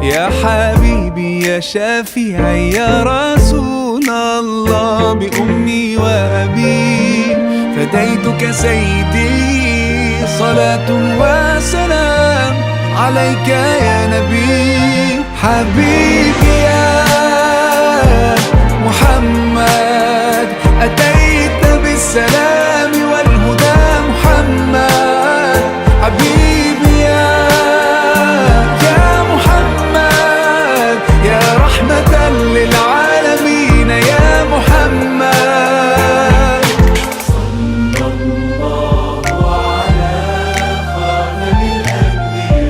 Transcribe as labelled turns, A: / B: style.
A: يا حبيبي يا شفيعي يا رسول الله، بأمي وأبي فديتك سيدي، صلاة وسلام عليك يا نبي. حبيبي يا محمد